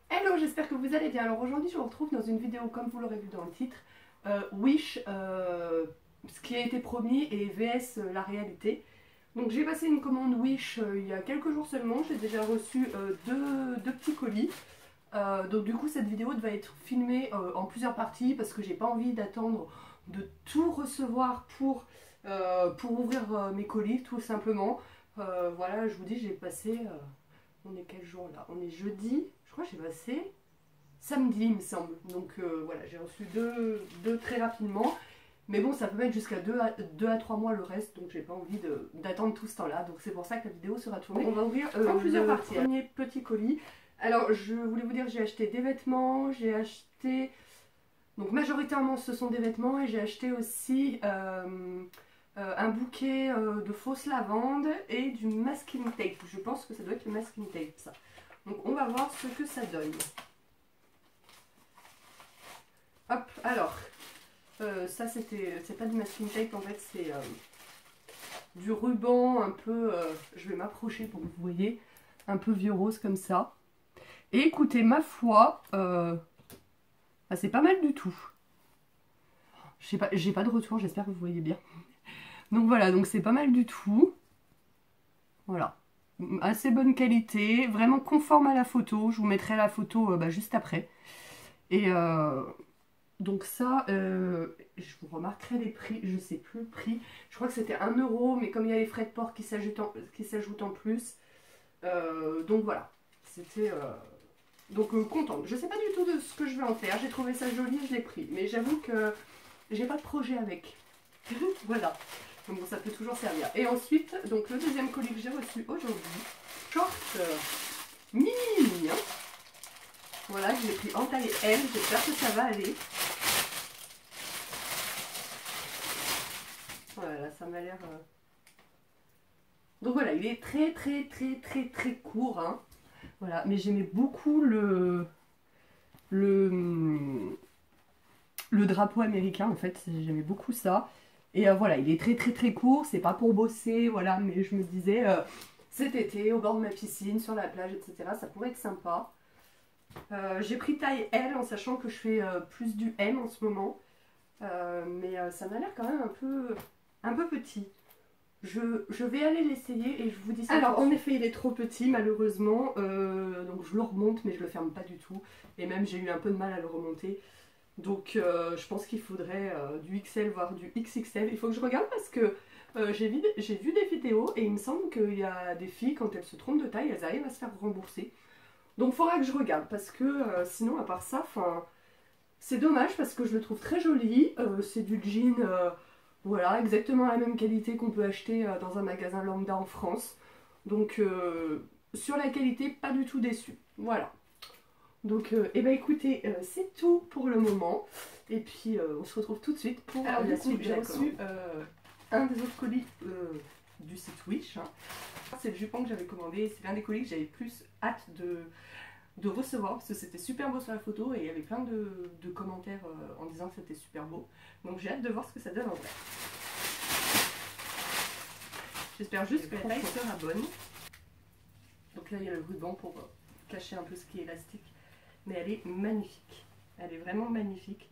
Hello, j'espère que vous allez bien. Alors aujourd'hui, je vous retrouve dans une vidéo, comme vous l'aurez vu dans le titre, Wish, ce qui a été promis et VS la réalité. Donc j'ai passé une commande Wish il y a quelques jours seulement. J'ai déjà reçu deux petits colis. Donc du coup, cette vidéo va être filmée en plusieurs parties parce que j'ai pas envie d'attendre de tout recevoir pour ouvrir mes colis, tout simplement. Voilà, je vous dis, j'ai passé... on est quel jour là? On est jeudi. Je crois que j'ai passé samedi, il me semble. Donc voilà, j'ai reçu deux très rapidement. Mais bon, ça peut mettre jusqu'à 2 à 3 mois le reste. Donc j'ai pas envie d'attendre tout ce temps-là. Donc c'est pour ça que la vidéo sera tournée. On va ouvrir en plusieurs parties. Premier petit colis. Alors je voulais vous dire, j'ai acheté des vêtements. J'ai acheté... Donc majoritairement ce sont des vêtements. Et j'ai acheté aussi... un bouquet de fausses lavandes et du masking tape. Je pense que ça doit être le masking tape, ça. Donc on va voir ce que ça donne. Hop, alors, ça c'est pas du masking tape, en fait c'est du ruban un peu, je vais m'approcher pour que vous voyez, un peu vieux rose comme ça. Et écoutez, ma foi, bah, c'est pas mal du tout. Je sais pas, j'ai pas de retour, j'espère que vous voyez bien. Donc voilà, donc c'est pas mal du tout. Voilà, assez bonne qualité, vraiment conforme à la photo. Je vous mettrai la photo bah, juste après. Et donc ça, je vous remarquerai les prix, je sais plus le prix. Je crois que c'était 1 euro, mais comme il y a les frais de port qui s'ajoutent en plus. Donc voilà, c'était... donc contente. Je sais pas du tout de ce que je vais en faire. J'ai trouvé ça joli, je l'ai pris. Mais j'avoue que j'ai pas de projet avec. Voilà. Donc bon, ça peut toujours servir. Et ensuite, donc le deuxième colis que j'ai reçu aujourd'hui, short mini. Voilà, je l'ai pris en taille L. J'espère que ça va aller. Voilà, ça m'a l'air... Donc voilà, il est très court. Hein. Voilà, mais j'aimais beaucoup le drapeau américain en fait. J'aimais beaucoup ça. Et voilà, il est très court. C'est pas pour bosser, voilà. Mais je me disais, cet été, au bord de ma piscine, sur la plage, etc., ça pourrait être sympa. J'ai pris taille L en sachant que je fais plus du M en ce moment. Mais ça m'a l'air quand même un peu petit. Je vais aller l'essayer et je vous dis ça. Alors en effet il est trop petit malheureusement, donc je le remonte mais je le ferme pas du tout. Et même j'ai eu un peu de mal à le remonter. Donc je pense qu'il faudrait du XL voire du XXL. Il faut que je regarde parce que j'ai vu des vidéos et il me semble qu'il y a des filles quand elles se trompent de taille, elles arrivent à se faire rembourser. Donc il faudra que je regarde parce que sinon à part ça, c'est dommage parce que je le trouve très joli. C'est du jean... voilà, exactement la même qualité qu'on peut acheter dans un magasin lambda en France. Donc, sur la qualité, pas du tout déçu. Voilà. Donc, eh ben écoutez, c'est tout pour le moment. Et puis, on se retrouve tout de suite pour la suite. J'ai reçu un des autres colis du site Wish. Hein. C'est le jupon que j'avais commandé. C'est l'un des colis que j'avais plus hâte de recevoir parce que c'était super beau sur la photo et il y avait plein de commentaires en disant que c'était super beau. Donc j'ai hâte de voir ce que ça donne en vrai. J'espère juste que la taille sera bonne. Donc là il y a le ruban pour cacher un peu ce qui est élastique. Mais elle est magnifique. Elle est vraiment magnifique.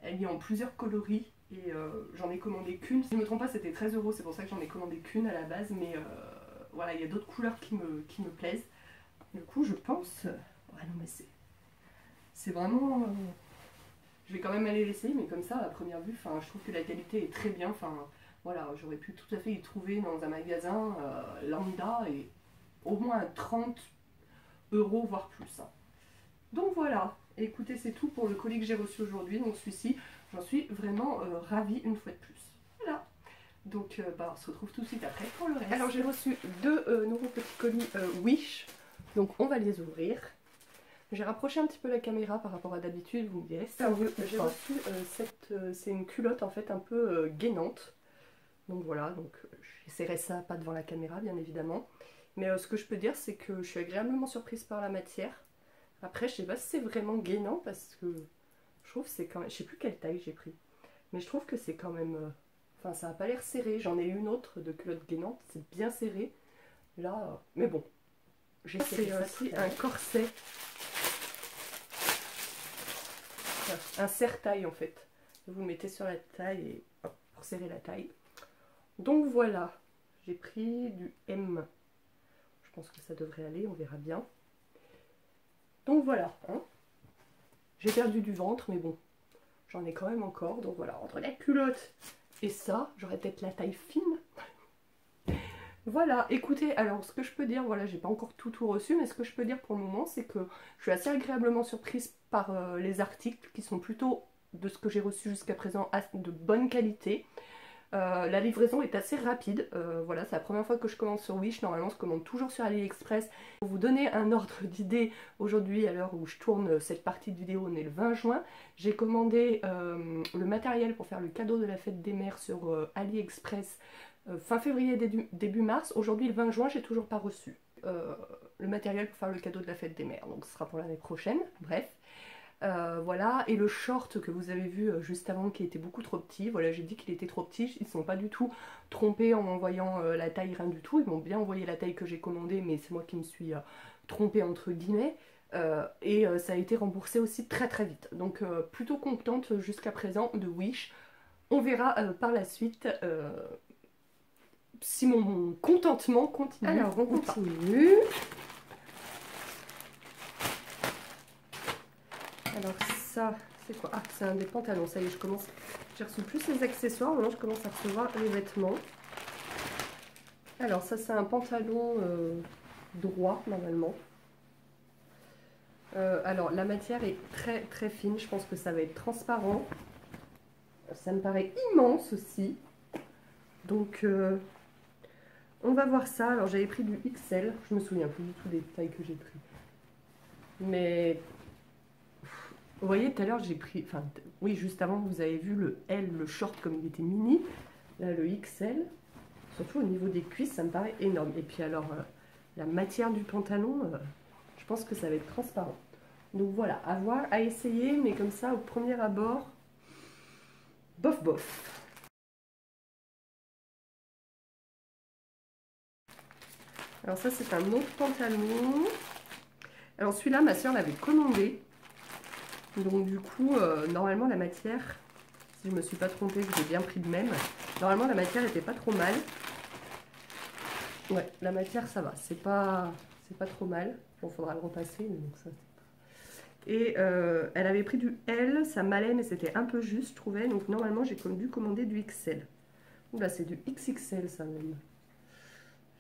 Elle est en plusieurs coloris et j'en ai commandé qu'une. Si je ne me trompe pas c'était 13 euros, c'est pour ça que j'en ai commandé qu'une à la base. Mais voilà, il y a d'autres couleurs qui me plaisent. Du coup, je pense... Ouais, non, mais c'est vraiment... Je vais quand même aller l'essayer, mais comme ça, à première vue, je trouve que la qualité est très bien. Voilà, j'aurais pu tout à fait y trouver dans un magasin lambda et au moins à 30 euros, voire plus. Hein. Donc voilà, écoutez, c'est tout pour le colis que j'ai reçu aujourd'hui. Donc celui-ci, j'en suis vraiment ravie une fois de plus. Voilà. Donc on se retrouve tout de suite après pour le reste. Alors j'ai reçu deux nouveaux petits colis Wish. Donc on va les ouvrir. J'ai rapproché un petit peu la caméra par rapport à d'habitude, vous me direz. J'ai reçu c'est une culotte en fait un peu gainante. Donc voilà, donc j'essaierai ça pas devant la caméra bien évidemment. Mais ce que je peux dire c'est que je suis agréablement surprise par la matière. Après je sais pas si c'est vraiment gainant parce que je trouve que c'est quand même... Je sais plus quelle taille j'ai pris. Mais je trouve que c'est quand même... Enfin ça n'a pas l'air serré. J'en ai une autre de culotte gainante, c'est bien serré. Là, mais bon. C'est aussi un corset un serre-taille en fait. Vous le mettez sur la taille et hop, pour serrer la taille. Donc voilà, j'ai pris du M. Je pense que ça devrait aller, on verra bien. Donc voilà, hein. J'ai perdu du ventre, mais bon, j'en ai quand même encore. Donc voilà, entre la culotte et ça, j'aurais peut-être la taille fine. Voilà, écoutez, alors ce que je peux dire, voilà, j'ai pas encore tout reçu, mais ce que je peux dire pour le moment, c'est que je suis assez agréablement surprise par les articles qui sont plutôt, de ce que j'ai reçu jusqu'à présent, de bonne qualité. La livraison est assez rapide, voilà, c'est la première fois que je commande sur Wish, normalement je commande toujours sur AliExpress. Pour vous donner un ordre d'idée, aujourd'hui à l'heure où je tourne cette partie de vidéo, on est le 20 juin, j'ai commandé le matériel pour faire le cadeau de la fête des mères sur AliExpress fin février, début mars. Aujourd'hui le 20 juin, j'ai toujours pas reçu le matériel pour faire le cadeau de la fête des mères, donc ce sera pour l'année prochaine, bref. Voilà, et le short que vous avez vu juste avant qui était beaucoup trop petit, voilà, j'ai dit qu'il était trop petit, ils ne sont pas du tout trompés en m'envoyant la taille, rien du tout, ils m'ont bien envoyé la taille que j'ai commandée, mais c'est moi qui me suis trompée entre guillemets, et ça a été remboursé aussi très très vite, donc plutôt contente jusqu'à présent de Wish. On verra par la suite si mon contentement continue. Alors on continue. Alors ça, c'est quoi? Ah, c'est un des pantalons, ça y est, je commence... J'ai reçu plus les accessoires, maintenant je commence à recevoir les vêtements. Alors ça, c'est un pantalon droit, normalement. Alors la matière est très très fine, je pense que ça va être transparent. Ça me paraît immense aussi. Donc on va voir ça. Alors j'avais pris du XL, je me souviens plus du tout des tailles que j'ai pris. Mais... Vous voyez, tout à l'heure, j'ai pris... Enfin, oui, juste avant, vous avez vu le L, le short, comme il était mini. Là, le XL. Surtout au niveau des cuisses, ça me paraît énorme. Et puis alors, la matière du pantalon, je pense que ça va être transparent. Donc voilà, à voir, à essayer. Mais comme ça, au premier abord, bof, bof. Alors ça, c'est un autre pantalon. Alors celui-là, ma soeur l'avait commandé. Donc du coup, normalement la matière, si je ne me suis pas trompée, que j'ai bien pris de même, normalement la matière n'était pas trop mal. Ouais, la matière ça va, c'est pas trop mal. Bon, faudra le repasser, mais donc ça... Et elle avait pris du L, ça m'allait, mais c'était un peu juste, je trouvais. Donc normalement j'ai dû commander du XL. Oula, c'est du XXL ça même.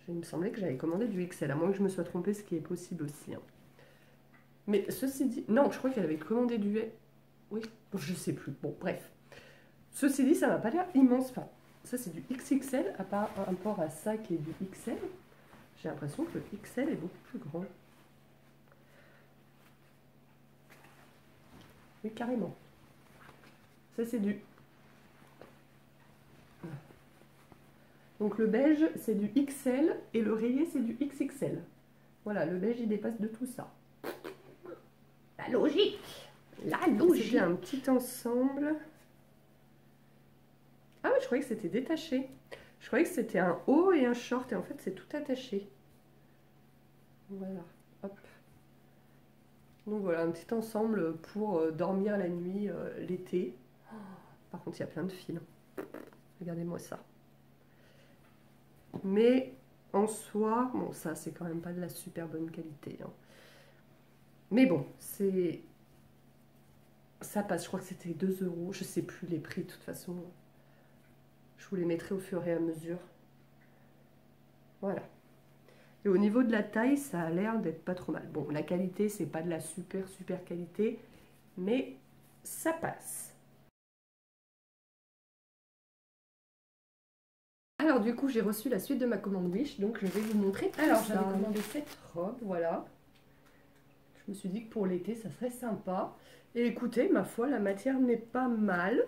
Il me semblait que j'avais commandé du XL, à moins que je me sois trompée, ce qui est possible aussi, hein. Mais ceci dit... Non, je crois qu'elle avait commandé du... Oui, je sais plus. Bon, bref. Ceci dit, ça m'a pas l'air immense. Enfin, ça, c'est du XXL, à part un rapport à ça qui est du XL. J'ai l'impression que le XL est beaucoup plus grand. Oui, carrément. Ça, c'est du... Donc, le beige, c'est du XL, et le rayé, c'est du XXL. Voilà, le beige, il dépasse de tout ça. La logique! La logique! C'est un petit ensemble. Ah oui, je croyais que c'était détaché. Je croyais que c'était un haut et un short, et en fait, c'est tout attaché. Voilà, hop. Donc voilà, un petit ensemble pour dormir la nuit, l'été. Par contre, il y a plein de fils. Regardez-moi ça. Mais en soi, bon, ça, c'est quand même pas de la super bonne qualité, hein. Mais bon, c'est... Ça passe, je crois que c'était 2 €. Je sais plus les prix, de toute façon. Je vous les mettrai au fur et à mesure. Voilà. Et au niveau de la taille, ça a l'air d'être pas trop mal. Bon, la qualité, c'est pas de la super qualité, mais ça passe. Alors du coup, j'ai reçu la suite de ma commande Wish, donc je vais vous montrer. Alors j'avais commandé cette robe, voilà. Je me suis dit que pour l'été, ça serait sympa. Et écoutez, ma foi, la matière n'est pas mal.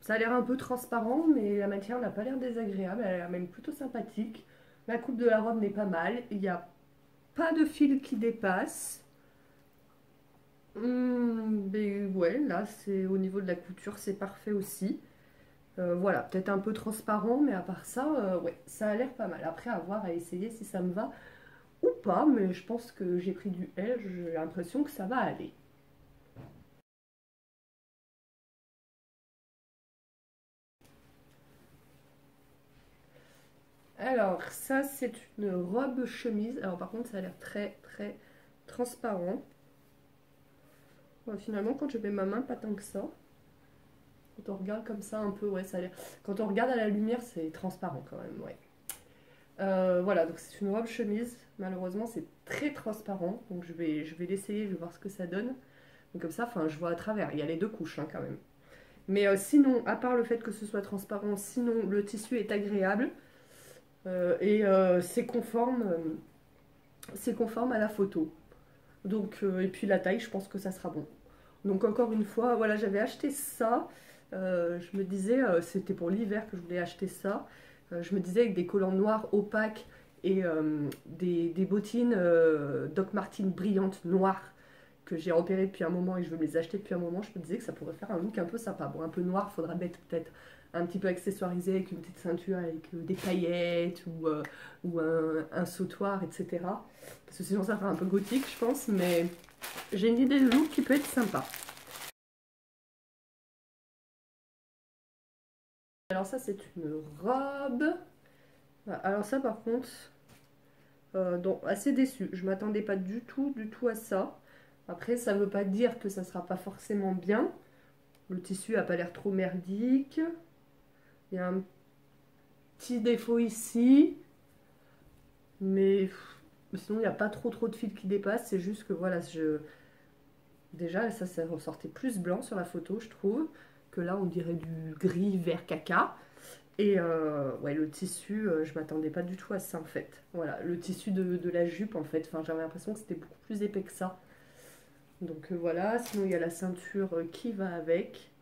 Ça a l'air un peu transparent, mais la matière n'a pas l'air désagréable, elle a l'air même plutôt sympathique. La coupe de la robe n'est pas mal, il n'y a pas de fil qui dépasse. Mais ouais, là, c'est au niveau de la couture, c'est parfait aussi. Voilà, peut-être un peu transparent, mais à part ça, ouais, ça a l'air pas mal. Après, à voir, à essayer si ça me va ou pas, mais je pense que j'ai pris du L, j'ai l'impression que ça va aller. Alors, ça, c'est une robe chemise. Alors, par contre, ça a l'air très, très transparent. Ouais, finalement, quand je mets ma main, pas tant que ça. Quand on regarde comme ça un peu, ouais, ça a l'air... Quand on regarde à la lumière, c'est transparent quand même, ouais. Voilà, donc c'est une robe chemise. Malheureusement, c'est très transparent. Donc, je vais l'essayer, je vais voir ce que ça donne. Donc, comme ça, enfin, je vois à travers. Il y a les deux couches, hein, quand même. Mais sinon, à part le fait que ce soit transparent, sinon, le tissu est agréable. Et c'est conforme à la photo. Donc, et puis la taille, je pense que ça sera bon. Donc encore une fois, voilà, j'avais acheté ça. Je me disais, c'était pour l'hiver que je voulais acheter ça. Je me disais avec des collants noirs opaques et des bottines Doc Martens brillantes noires que j'ai repérées depuis un moment et je veux me les acheter depuis un moment. Je me disais que ça pourrait faire un look un peu sympa. Bon, un peu noir, il faudra mettre peut-être un petit peu accessoirisé avec une petite ceinture avec des paillettes ou un sautoir, etc. Parce que sinon ça fera un peu gothique, je pense, mais j'ai une idée de look qui peut être sympa. Alors ça, c'est une robe. Alors ça, par contre, donc, assez déçue. Je m'attendais pas du tout à ça. Après, ça veut pas dire que ça sera pas forcément bien. Le tissu a pas l'air trop merdique. Il y a un petit défaut ici. Mais sinon, il n'y a pas trop de fils qui dépassent. C'est juste que voilà, déjà, ça ressortait plus blanc sur la photo, je trouve. Que là, on dirait du gris vert caca. Et ouais, le tissu, je m'attendais pas du tout à ça en fait. Voilà, le tissu de la jupe en fait. Enfin, j'avais l'impression que c'était beaucoup plus épais que ça. Donc voilà, sinon il y a la ceinture qui va avec.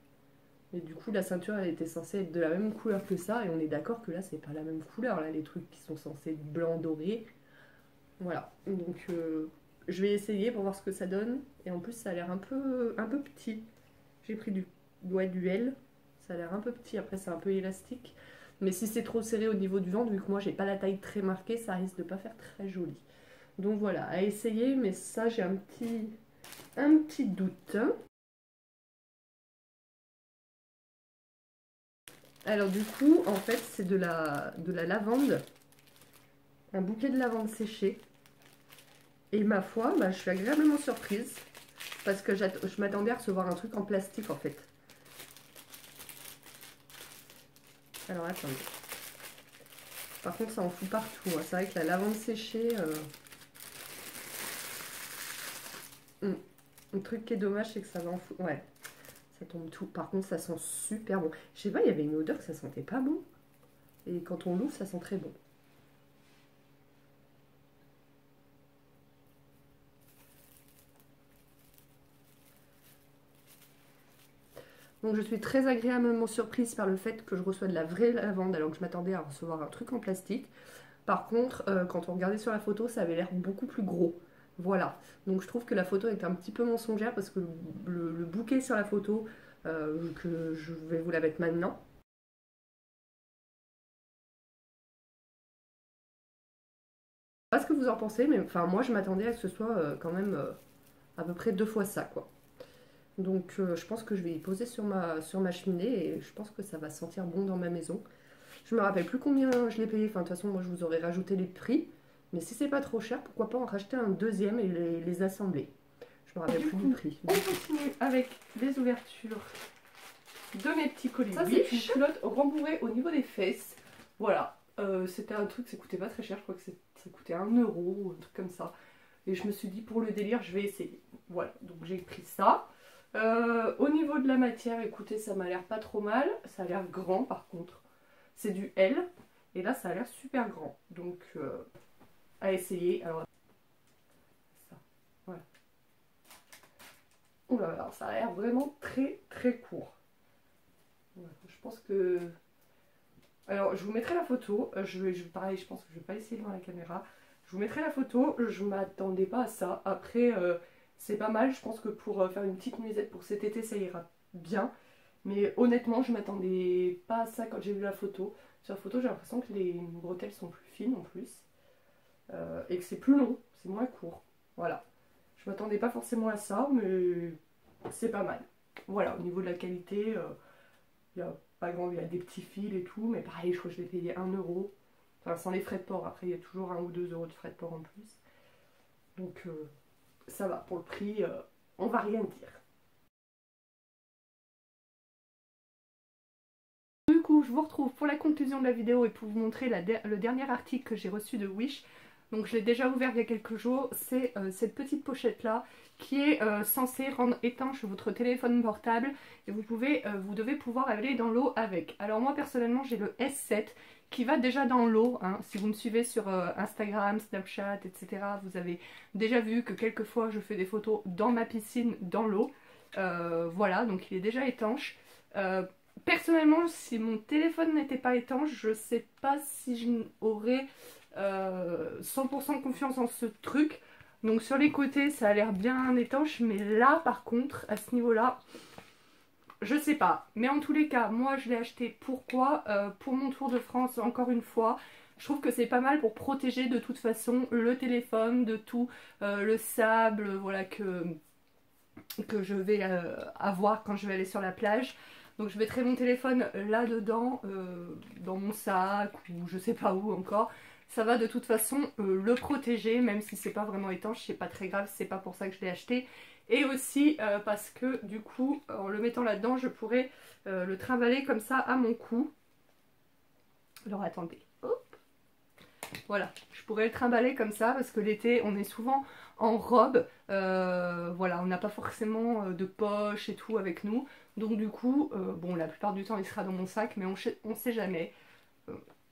Et du coup, la ceinture, elle était censée être de la même couleur que ça. Et on est d'accord que là, c'est pas la même couleur. Là, les trucs qui sont censés être blanc doré. Voilà. Donc je vais essayer pour voir ce que ça donne. Et en plus, ça a l'air un peu petit. J'ai pris du L. Ça a l'air un peu petit. Après, c'est un peu élastique. Mais si c'est trop serré au niveau du ventre, vu que moi, j'ai pas la taille très marquée, ça risque de pas faire très joli. Donc voilà, à essayer. Mais ça, j'ai un petit doute. Alors du coup, en fait, c'est de la lavande. Un bouquet de lavande séchée. Et ma foi, bah, je suis agréablement surprise. Parce que je m'attendais à recevoir un truc en plastique, en fait. Alors attendez. Par contre, ça en fout partout. Hein. C'est vrai que la lavande séchée... Le truc qui est dommage, c'est que ça va en foutre. Ouais, ça tombe tout. Par contre, ça sent super bon. Je sais pas, il y avait une odeur que ça sentait pas bon. Et quand on l'ouvre, ça sent très bon. Donc je suis très agréablement surprise par le fait que je reçois de la vraie lavande alors que je m'attendais à recevoir un truc en plastique. Par contre, quand on regardait sur la photo, ça avait l'air beaucoup plus gros. Voilà. Donc je trouve que la photo est un petit peu mensongère parce que le bouquet sur la photo, que je vais vous la mettre maintenant. Je sais pas ce que vous en pensez, mais enfin moi je m'attendais à ce que ce soit quand même à peu près 2 fois ça quoi. Donc je pense que je vais y poser sur ma cheminée et je pense que ça va sentir bon dans ma maison. Je me rappelle plus combien je l'ai payé, enfin de toute façon moi je vous aurais rajouté les prix. Mais si c'est pas trop cher, pourquoi pas en racheter un deuxième et les assembler. Je me rappelle plus du prix. On continue avec les ouvertures de mes petits colis. Ça c'est une culotte rembourrée au niveau des fesses. Voilà, c'était un truc, ça coûtait pas très cher, je crois que ça coûtait 1 € ou un truc comme ça. Et je me suis dit pour le délire je vais essayer. Voilà, donc j'ai pris ça. Au niveau de la matière, écoutez, ça m'a l'air pas trop mal. Ça a l'air grand par contre. C'est du L. Et là, ça a l'air super grand. Donc, à essayer. Alors, ça. Voilà. Ouh là là, ça a l'air vraiment très court. Voilà, je pense que... Alors, je vous mettrai la photo. Pareil, je pense que je vais pas essayer devant la caméra. Je vous mettrai la photo. Je m'attendais pas à ça. Après, c'est pas mal. Je pense que pour faire une petite nuisette pour cet été, ça ira bien. Mais honnêtement, je m'attendais pas à ça quand j'ai vu la photo. Sur la photo, j'ai l'impression que les bretelles sont plus fines en plus. Et que c'est plus long, c'est moins court. Voilà. Je m'attendais pas forcément à ça, mais c'est pas mal. Voilà, au niveau de la qualité, il y a pas grand, il y a des petits fils et tout, mais pareil, je crois que je l'ai payé 1 €. Enfin, sans les frais de port. Après, il y a toujours 1 ou 2 euros de frais de port en plus. Donc, ça va. Pour le prix, on va rien dire. Du coup, je vous retrouve pour la conclusion de la vidéo et pour vous montrer le dernier article que j'ai reçu de Wish. Donc je l'ai déjà ouvert il y a quelques jours. C'est cette petite pochette là qui est censée rendre étanche votre téléphone portable et vous devez pouvoir aller dans l'eau avec. Alors moi personnellement j'ai le S7 qui va déjà dans l'eau, hein. Si vous me suivez sur Instagram, Snapchat, etc. vous avez déjà vu que quelquefois je fais des photos dans ma piscine, dans l'eau. Voilà, donc il est déjà étanche. Personnellement, si mon téléphone n'était pas étanche, je sais pas si j'aurais 100% confiance en ce truc. Donc sur les côtés, ça a l'air bien étanche, mais là, par contre, à ce niveau-là, je sais pas. Mais en tous les cas, moi, je l'ai acheté. Pourquoi pour mon tour de France, encore une fois. Je trouve que c'est pas mal pour protéger de toute façon le téléphone de tout le sable, voilà, que je vais avoir quand je vais aller sur la plage. Donc je mettrai mon téléphone là-dedans, dans mon sac ou je sais pas où encore. Ça va de toute façon le protéger, même si c'est pas vraiment étanche, c'est pas très grave, c'est pas pour ça que je l'ai acheté. Et aussi parce que du coup, en le mettant là-dedans, je pourrais le trimballer comme ça à mon cou. Alors attendez, hop. Voilà, je pourrais le trimballer comme ça parce que l'été on est souvent en robe, voilà, on n'a pas forcément de poche et tout avec nous. Donc du coup, bon la plupart du temps il sera dans mon sac mais on sait jamais.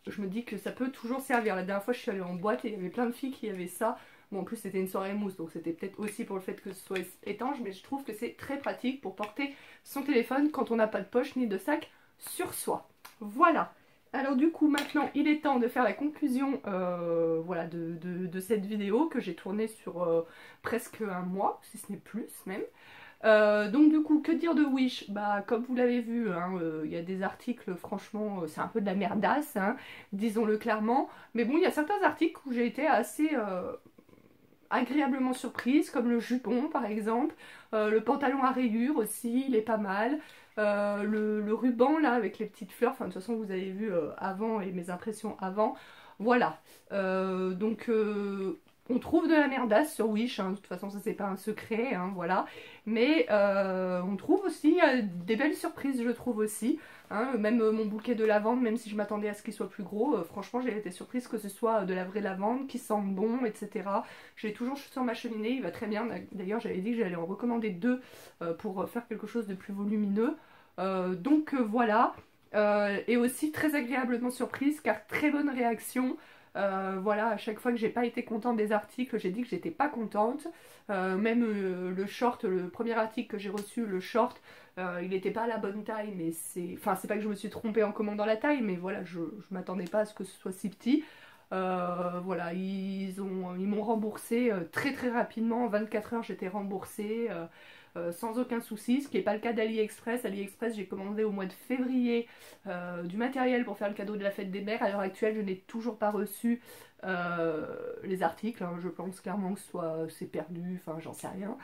Je me dis que ça peut toujours servir. La dernière fois je suis allée en boîte et il y avait plein de filles qui avaient ça. Bon en plus c'était une soirée mousse donc c'était peut-être aussi pour le fait que ce soit étanche, mais je trouve que c'est très pratique pour porter son téléphone quand on n'a pas de poche ni de sac sur soi. Voilà. Alors du coup maintenant il est temps de faire la conclusion voilà, de cette vidéo que j'ai tournée sur presque un mois, si ce n'est plus même. Donc du coup que dire de Wish, bah comme vous l'avez vu, hein, y a des articles franchement c'est un peu de la merdasse, hein, disons-le clairement. Mais bon il y a certains articles où j'ai été assez agréablement surprise, comme le jupon par exemple, le pantalon à rayures aussi, il est pas mal. Le ruban là avec les petites fleurs, enfin de toute façon vous avez vu avant et mes impressions avant, voilà. Donc on trouve de la merdasse sur Wish, hein. De toute façon ça c'est pas un secret, hein, voilà. Mais on trouve aussi des belles surprises, je trouve aussi, hein. Même mon bouquet de lavande, même si je m'attendais à ce qu'il soit plus gros, franchement j'ai été surprise que ce soit de la vraie lavande, qui sent bon, etc. J'ai toujours sur ma cheminée, il va très bien. D'ailleurs j'avais dit que j'allais en recommander 2 pour faire quelque chose de plus volumineux. Donc voilà, et aussi très agréablement surprise car très bonne réaction. Voilà, à chaque fois que j'ai pas été contente des articles, j'ai dit que j'étais pas contente. Même le short, le premier article que j'ai reçu, le short, il n'était pas à la bonne taille, mais c'est... Enfin, c'est pas que je me suis trompée en commandant la taille, mais voilà, je m'attendais pas à ce que ce soit si petit. Voilà, ils m'ont remboursé très très rapidement, en 24 heures j'étais remboursée. Sans aucun souci, ce qui n'est pas le cas d'AliExpress. AliExpress, j'ai commandé au mois de février du matériel pour faire le cadeau de la fête des mères. À l'heure actuelle, je n'ai toujours pas reçu les articles, hein. Je pense clairement que c'est perdu, enfin j'en sais rien.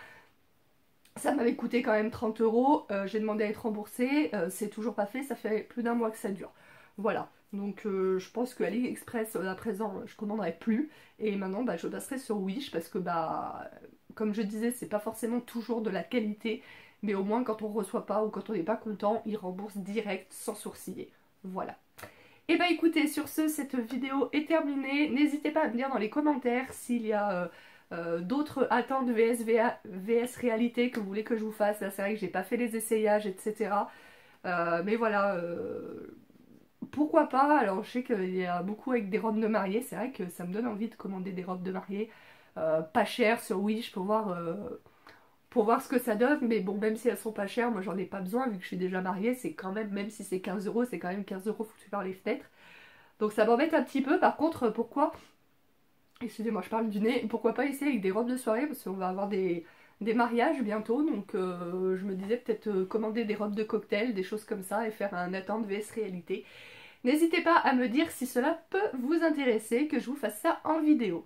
Ça m'avait coûté quand même 30 euros, j'ai demandé à être remboursée, c'est toujours pas fait, ça fait plus d'1 mois que ça dure. Voilà, donc je pense que AliExpress à présent je commanderai plus, et maintenant bah, je passerai sur Wish parce que bah comme je disais c'est pas forcément toujours de la qualité, mais au moins quand on reçoit pas ou quand on n'est pas content, ils remboursent direct sans sourciller. Voilà. Et bah écoutez, sur ce, cette vidéo est terminée. N'hésitez pas à me dire dans les commentaires s'il y a d'autres attentes VS réalité que vous voulez que je vous fasse. Là c'est vrai que j'ai pas fait les essayages, etc. Mais voilà, pourquoi pas. Alors je sais qu'il y a beaucoup avec des robes de mariée. C'est vrai que ça me donne envie de commander des robes de mariée pas chères sur Wish pour voir ce que ça donne. Mais bon, même si elles sont pas chères, moi j'en ai pas besoin vu que je suis déjà mariée. C'est quand même si c'est 15 euros, c'est quand même 15 euros foutus par les fenêtres. Donc ça m'embête un petit peu. Par contre, pourquoi... Excusez-moi, je parle du nez. Pourquoi pas essayer avec des robes de soirée parce qu'on va avoir des mariages bientôt. Donc je me disais peut-être commander des robes de cocktail, des choses comme ça et faire un attente VS réalité. N'hésitez pas à me dire si cela peut vous intéresser, que je vous fasse ça en vidéo.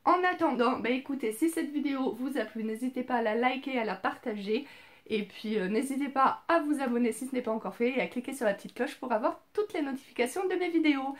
En attendant, bah écoutez, si cette vidéo vous a plu, n'hésitez pas à la liker, à la partager. Et puis n'hésitez pas à vous abonner si ce n'est pas encore fait et à cliquer sur la petite cloche pour avoir toutes les notifications de mes vidéos.